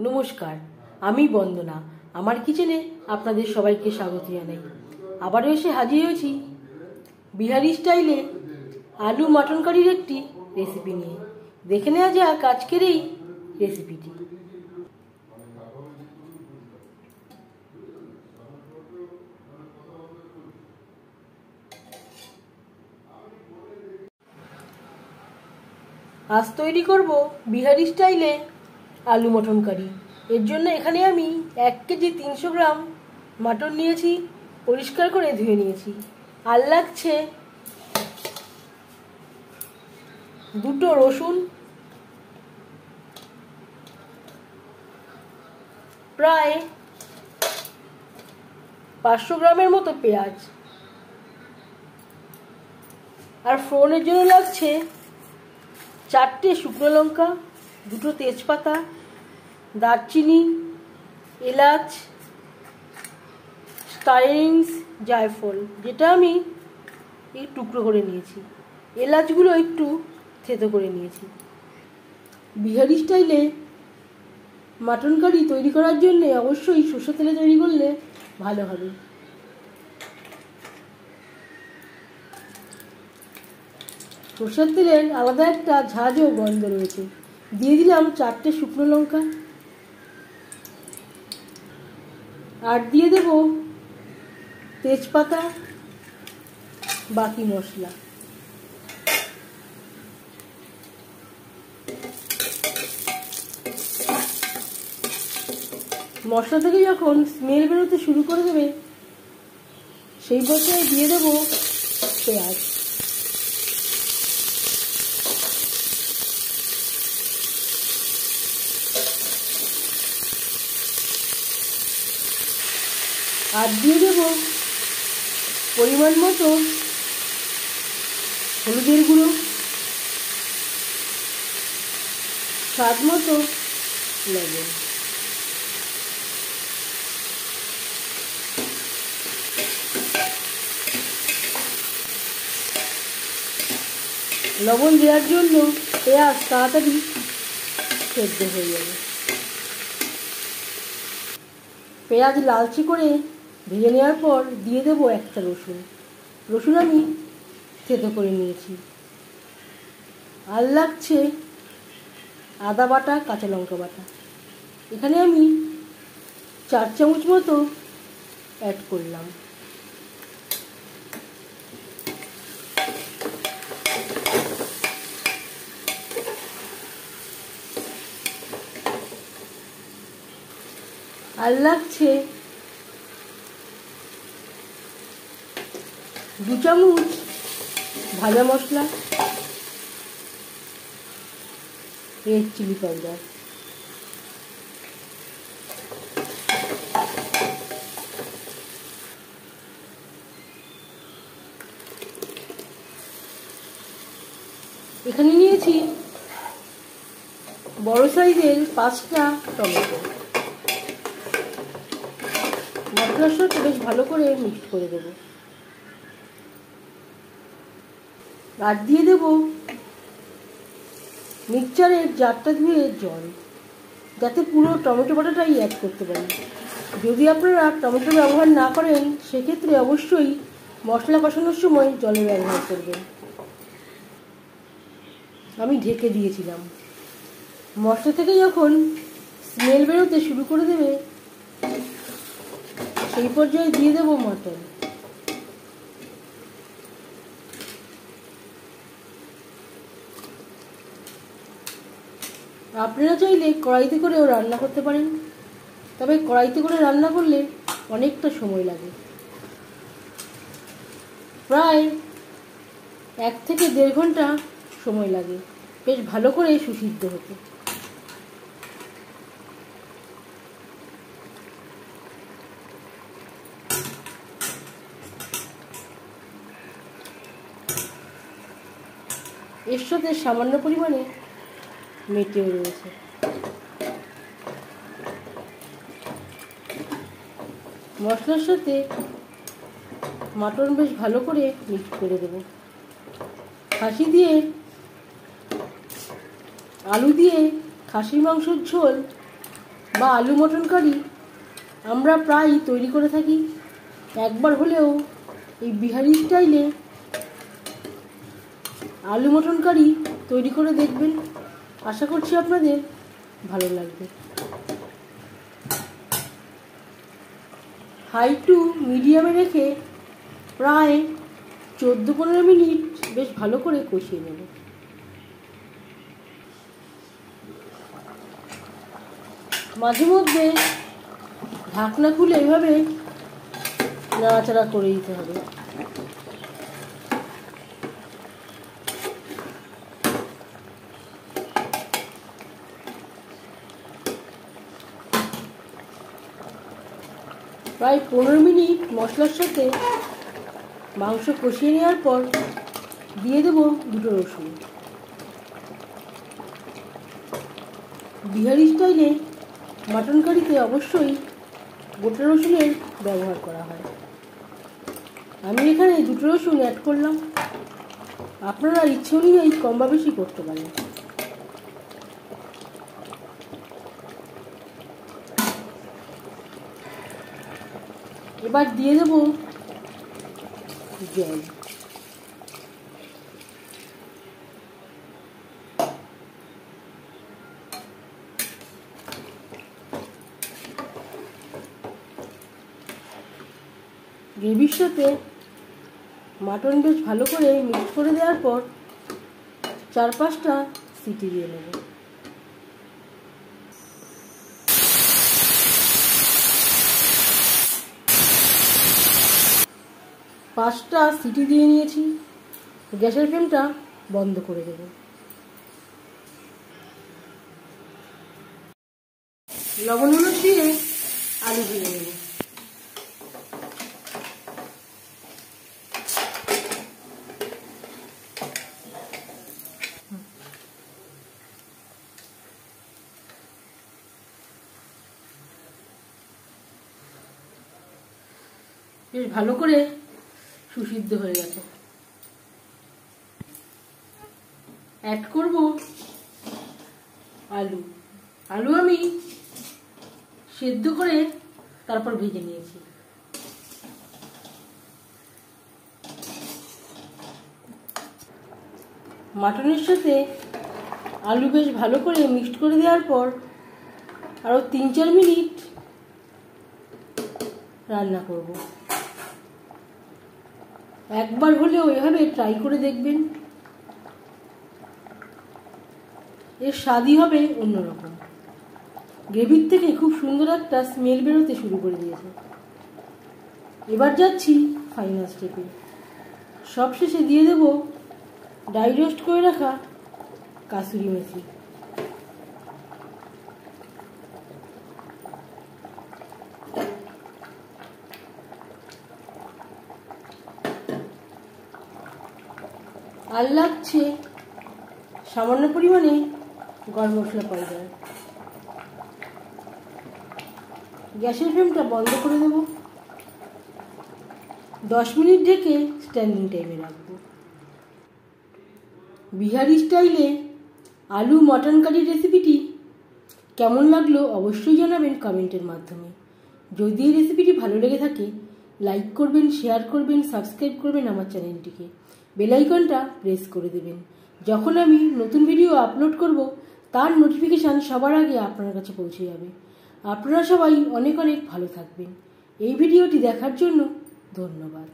নমস্কার, আমি বন্দনা। আমার কিচেনে আপনাদের সবাইকে স্বাগত জানাই। আবারও এসে হাজির হয়েছি বিহারি স্টাইলে আলু মাটন কারির একটি রেসিপি নিয়ে। দেখে নেওয়া যাক আজকের এই রেসিপিটি। আজ তৈরি করব বিহারি স্টাইলে আলু মটন কারি। এর জন্য এখানে আমি 1 কেজি 300 গ্রাম মাটন নিয়েছি, পরিষ্কার করে ধুয়ে নিয়েছি। আর লাগছে 2 রসুন, প্রায় 500 গ্রামের মতো পেঁয়াজ, আর ফোড়নের জন্য লাগছে 4টে শুকনো লঙ্কা, 2 তেজপাতা, দারচিনি, এলাচ, স্টাইরিংস, জায়ফল, যেটা আমি এই টুকরো করে নিয়েছি। এলাচগুলো একটু থেতো করে নিয়েছি। বিহারি স্টাইলে মাটন কারি তৈরি করার জন্য অবশ্যই সরষের তেলে তৈরি করলে ভালো হবে। সরষের তেলের আলাদা একটা ঝাঁঝ ও গন্ধ রয়েছে। দিয়ে দিলাম 4টে শুকনো লঙ্কা, আর দিয়ে দেব তেজপাতা, বাকি মশলা। মশলা থেকে যখন স্মেল বেরোতে শুরু করে দেবে সেই পর্যায়ে দিয়ে দেব পেঁয়াজ। আর দিয়ে দেব পরিমাণ মতো হলুদের গুঁড়ো, স্বাদ মতো লবণ। লবণ দেওয়ার জন্য পেঁয়াজ তাড়াতাড়ি সেদ্ধ হয়ে যাবে। পেঁয়াজ লালচে করে ভেজে নেওয়ার পর দিয়ে দেবো 1টা রসুন। রসুন আমি থেতো করে নিয়েছি। আর লাগছে আদা বাটা, কাঁচা লঙ্কা বাটা। এখানে আমি 4 চামচ মতো অ্যাড করলাম। আর লাগছে 2 চামচ ভাজা মশলা, রেড চিলি পাউডার। এখানে নিয়েছি বড় সাইজের 5টা টমেটো। মশলার সাথে বেশ ভালো করে মিক্স করে দেব। আর দিয়ে দেব মিক্সচারের জারটা ধুয়ে জল, যাতে পুরো টমেটো বাটাটাই অ্যাড করতে পারি। যদি আপনারা টমেটো ব্যবহার না করেন সেক্ষেত্রে অবশ্যই মশলা কষানোর সময় জলের ব্যবহার করবেন। আমি ঢেকে দিয়েছিলাম। মশলা থেকে যখন স্মেল বেরোতে শুরু করে দেবে সেই পর্যায়ে দিয়ে দেবো মটন। আপনারা চাইলে কড়াইতে করেও রান্না করতে পারেন, তবে কড়াইতে করে রান্না করলে অনেকটা সময় লাগে, প্রায় 1 থেকে 1.5 ঘন্টা সময় লাগে বেশ ভালো করে সুসিদ্ধ হতে। এর সাথে সামান্য পরিমাণে মেটেও রয়েছে। মশলার সাথে মাটন বেশ ভালো করে মিক্স করে দেব। খাসি দিয়ে আলু দিয়ে খাসির মাংসের ঝোল বা আলু মটন কারি আমরা প্রায় তৈরি করে থাকি। একবার হলেও এই বিহারি স্টাইলে আলু মটন কারি তৈরি করে দেখবেন। আশা করছি আপনাদের ভালো লাগবে। হাই টু মিডিয়ামে রেখে প্রায় 14-15 মিনিট বেশ ভালো করে কষিয়ে নেব। মাঝে মধ্যে ঢাকনা খুলে এভাবে নাড়াচাড়া করে দিতে হবে। প্রায় 15 মিনিট মশলার সাথে মাংস কষিয়ে নেওয়ার পর দিয়ে দেব 2 রসুন। বিহারি স্টাইলে মাটন কারিতে অবশ্যই গোটা রসুনের ব্যবহার করা হয়। আমি এখানে 2 রসুন অ্যাড করলাম, আপনারা ইচ্ছে অনুযায়ী কম বা বেশি করতে পারেন। এবার দিয়ে দেব জল। গ্রেভির সাথে মাটন বেশ ভালো করে মিক্স করে দেওয়ার পর 4-5টা সিটি দিয়ে নেব। পাঁচটা সিটি দিয়ে নিয়েছি। গ্যাসের ফ্লেমটা বন্ধ করে দেব। লবণ হলুদ দিয়ে আলু ভেজে নেব। বেশ ভালো করে সুসিদ্ধ হয়ে গেছে। অ্যাড করব আলু। আলু আমি সেদ্ধ করে তারপর ভেজে নিয়েছি। মাটনের সাথে আলু বেশ ভালো করে মিক্সড করে দেওয়ার পর আরও 3-4 মিনিট রান্না করব। একবার হলেও এভাবে ট্রাই করে দেখবেন, এর স্বাদই হবে অন্যরকম। গ্রেভির থেকে খুব সুন্দর একটা স্মেল বেরোতে শুরু করে দিয়েছে। এবার যাচ্ছি ফাইনাল স্টেপে। সবশেষে দিয়ে দেব ড্রাই রোস্ট করে রাখা কাসুরি মেথি। আর লাগছে সামান্য পরিমাণে গরম মশলা পাউডার। গ্যাসের ফ্লেমটা বন্ধ করে দেব। 10 মিনিট ঢেকে স্ট্যান্ডিং টাইমে রাখবো। বিহারি স্টাইলে আলু মটন কারি রেসিপিটি কেমন লাগলো অবশ্যই জানাবেন কমেন্টের মাধ্যমে। যদি এই রেসিপিটি ভালো লেগে থাকে লাইক করবেন, শেয়ার করবেন, সাবস্ক্রাইব করবেন আমার চ্যানেলটিকে। বেল আইকনটা প্রেস করে দেবেন। যখন আমি নতুন ভিডিও আপলোড করব তার নোটিফিকেশান সবার আগে আপনার কাছে পৌঁছে যাবে। আপনারা সবাই অনেক অনেক ভালো থাকবেন। এই ভিডিওটি দেখার জন্য ধন্যবাদ।